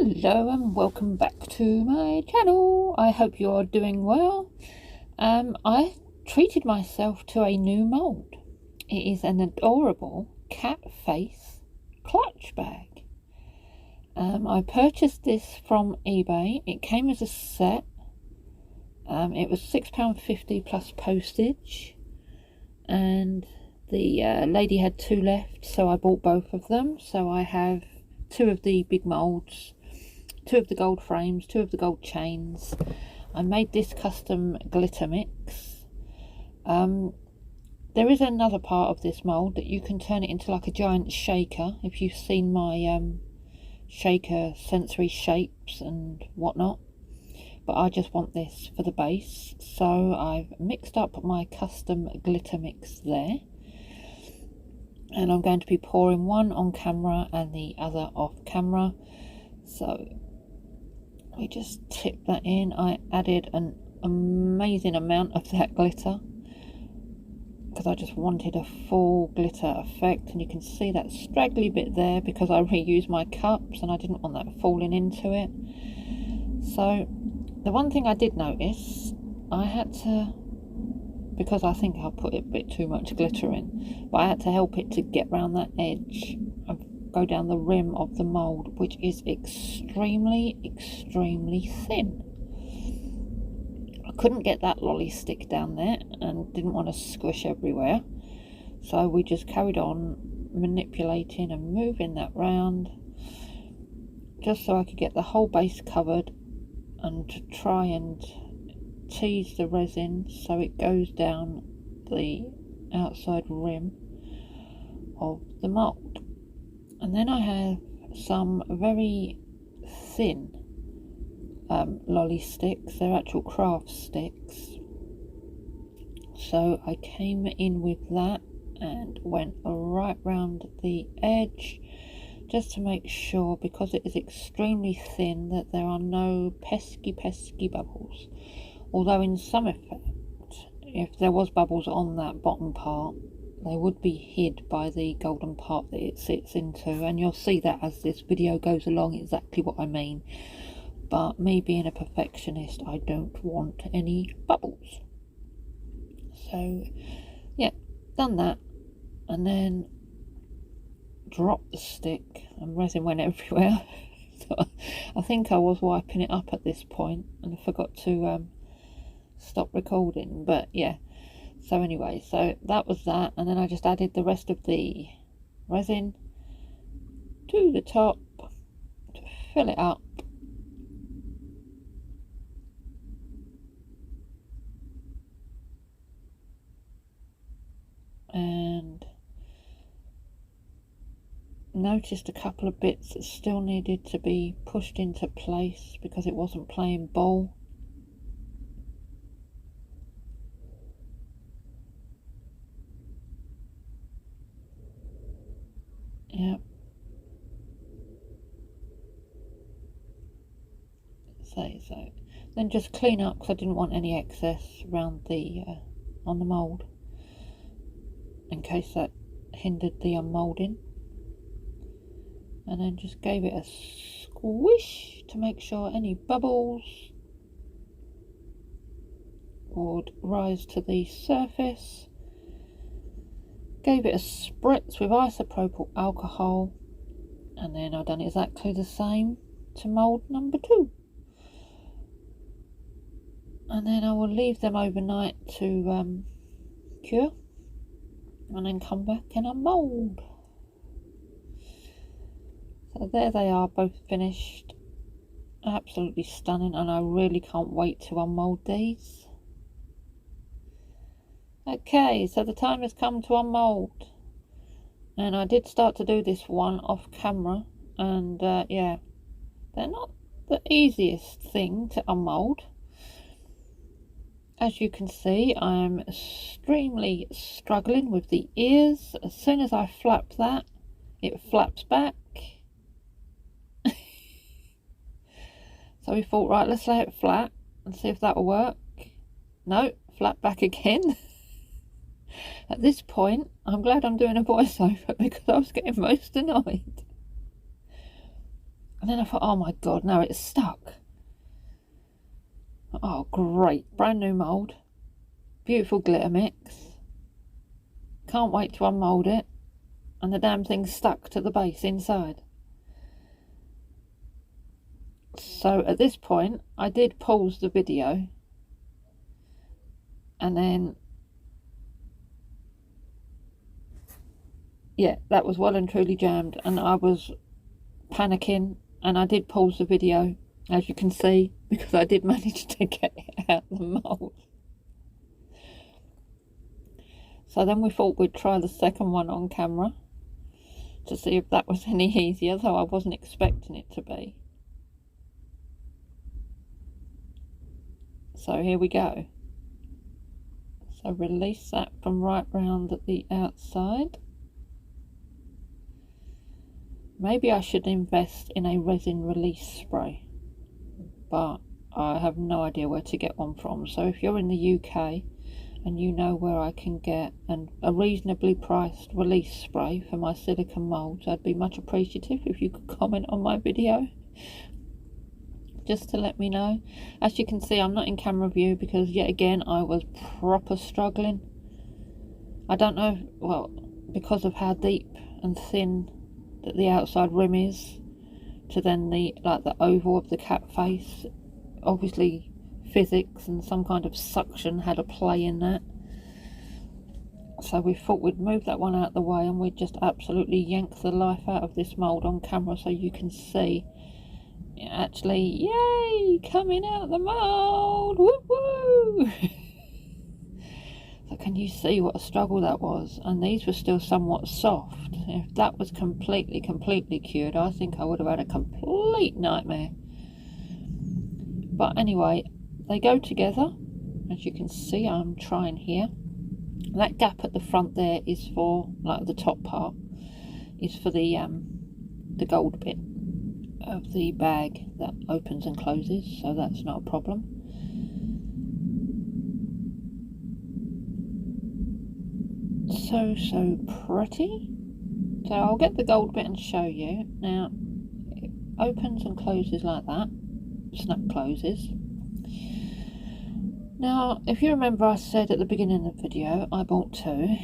Hello and welcome back to my channel. I hope you're doing well. I treated myself to a new mould. It is an adorable cat face clutch bag. I purchased this from eBay. It came as a set. It was £6.50 plus postage, and the lady had two left, so I bought both of them. So I have two of the big moulds, two of the gold frames, two of the gold chains. I made this custom glitter mix. There is another part of this mould that you can turn it into like a giant shaker, if you've seen my shaker sensory shapes and whatnot, but I just want this for the base, so I've mixed up my custom glitter mix there, and I'm going to be pouring one on camera and the other off camera. So we just tip that in. I added an amazing amount of that glitter because I just wanted a full glitter effect, and you can see that straggly bit there because I reused my cups and I didn't want that falling into it. So the one thing I did notice, I had to, because I think I put a bit too much glitter in, but I had to help it to get around that edge and go down the rim of the mould, which is extremely thin. I couldn't get that lolly stick down there and didn't want to squish everywhere, so we just carried on manipulating and moving that round just so I could get the whole base covered, and to try and tease the resin so it goes down the outside rim of the mould. And then I have some very thin lolly sticks. They're actual craft sticks, so I came in with that and went right round the edge just to make sure, because it is extremely thin, that there are no pesky bubbles. Although in some effect, if there was bubbles on that bottom part, they would be hid by the golden part that it sits into, and you'll see that as this video goes along exactly what I mean. But me being a perfectionist, I don't want any bubbles. So yeah, done that, and then dropped the stick and resin went everywhere. So I think I was wiping it up at this point and I forgot to stop recording, but yeah. So anyway, so that was that, and then I just added the rest of the resin to the top to fill it up. And noticed a couple of bits that still needed to be pushed into place because it wasn't playing ball. Yep. So then just clean up, because I didn't want any excess around the on the mould, in case that hindered the unmoulding. And then just gave it a squish to make sure any bubbles would rise to the surface. Gave it a spritz with isopropyl alcohol, and then I've done exactly the same to mould number 2. And then I will leave them overnight to cure, and then come back and unmould. So there they are, both finished. Absolutely stunning, and I really can't wait to unmould these. Okay, so the time has come to unmould, and I did start to do this one off camera, and yeah, they're not the easiest thing to unmould. As you can see, I'm extremely struggling with the ears. As soon as I flap that, it flaps back. So we thought, right, let's lay it flat and see if that will work. No, flat back again. At this point, I'm glad I'm doing a voiceover because I was getting most annoyed. And then I thought, oh my god, no, it's stuck. Oh great, brand new mould, beautiful glitter mix, can't wait to unmould it, and the damn thing's stuck to the base inside. So at this point I did pause the video, and then yeah, that was well and truly jammed, and I was panicking, and I did pause the video, as you can see, because I did manage to get it out of the mould. So then we thought we'd try the second one on camera to see if that was any easier, though I wasn't expecting it to be. So here we go. So release that from right round at the outside. Maybe I should invest in a resin release spray, but I have no idea where to get one from. So if you're in the UK and you know where I can get a reasonably priced release spray for my silicone moulds, I'd be much appreciative if you could comment on my video just to let me know. As you can see, I'm not in camera view because yet again I was proper struggling. I don't know, well, because of how deep and thin that the outside rim is to then the oval of the cat face. Obviously physics and some kind of suction had a play in that. So we thought we'd move that one out of the way, and we'd just absolutely yank the life out of this mould on camera so you can see actually, yay, coming out the mould, woo woo. So can you see what a struggle that was? And these were still somewhat soft. If that was completely cured, I think I would have had a complete nightmare. But anyway, they go together. As you can see, I'm trying here. That gap at the front there is for, like, the top part is for the gold bit of the bag that opens and closes, so that's not a problem. So pretty. So I'll get the gold bit and show you. Now it opens and closes like that, snap closes. Now if you remember, I said at the beginning of the video I bought two.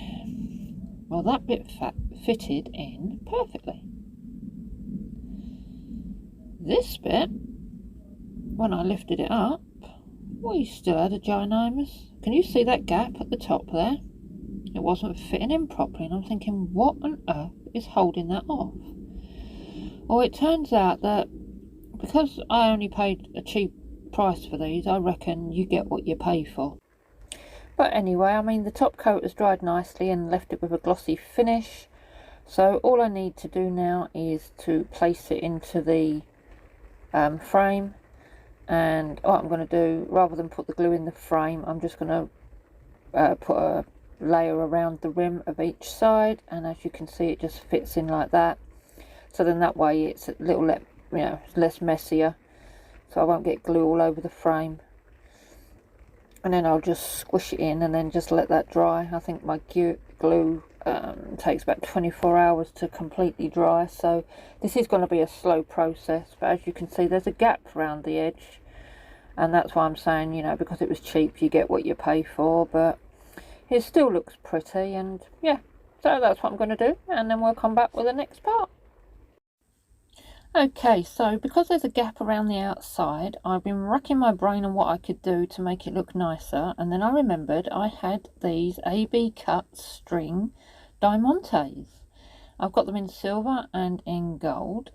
Well, that bit fitted in perfectly. This bit, when I lifted it up, we still had a ginormous. Can you see that gap at the top there? It wasn't fitting in properly, and I'm thinking, what on earth is holding that off? Well, it turns out that because I only paid a cheap price for these, I reckon you get what you pay for. But anyway, I mean, the top coat has dried nicely and left it with a glossy finish. So all I need to do now is to place it into the frame. And what I'm going to do, rather than put the glue in the frame, I'm just going to put a layer around the rim of each side, and as you can see, it just fits in like that. So then that way it's a little less messier, so I won't get glue all over the frame. And then I'll just squish it in and then just let that dry. I think my glue takes about 24 hours to completely dry, so this is going to be a slow process. But as you can see, there's a gap around the edge, and that's why I'm saying, you know, because it was cheap, you get what you pay for. But it still looks pretty, and yeah, so that's what I'm going to do, and then we'll come back with the next part. Okay, so because there's a gap around the outside, I've been racking my brain on what I could do to make it look nicer, and then I remembered I had these AB cut string diamantes. I've got them in silver and in gold,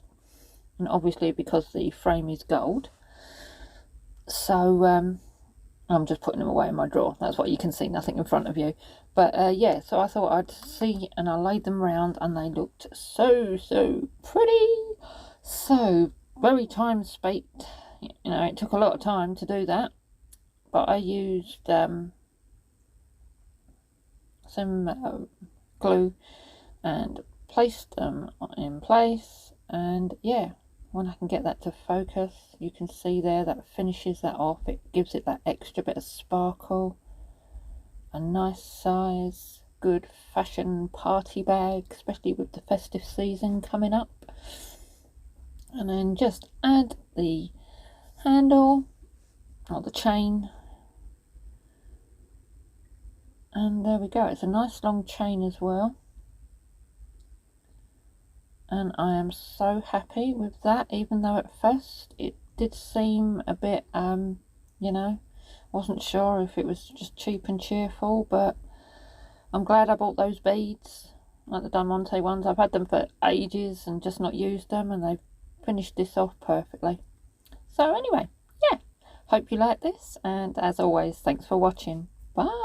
and obviously because the frame is gold, so I'm just putting them away in my drawer. That's what you can see, nothing in front of you. But yeah, so I thought I'd see, and I laid them round, and they looked so pretty. So very time spent. You know, it took a lot of time to do that, but I used some glue and placed them in place. And yeah, when I can get that to focus, you can see there that finishes that off. It gives it that extra bit of sparkle. A nice size, good fashion party bag, especially with the festive season coming up. And then just add the handle or the chain, and there we go. It's a nice long chain as well, and I am so happy with that, even though at first it did seem a bit you know, wasn't sure if it was just cheap and cheerful, but I'm glad I bought those beads, like the diamante ones. I've had them for ages and just not used them, and they've finished this off perfectly. So anyway, yeah, hope you like this, and as always, thanks for watching. Bye.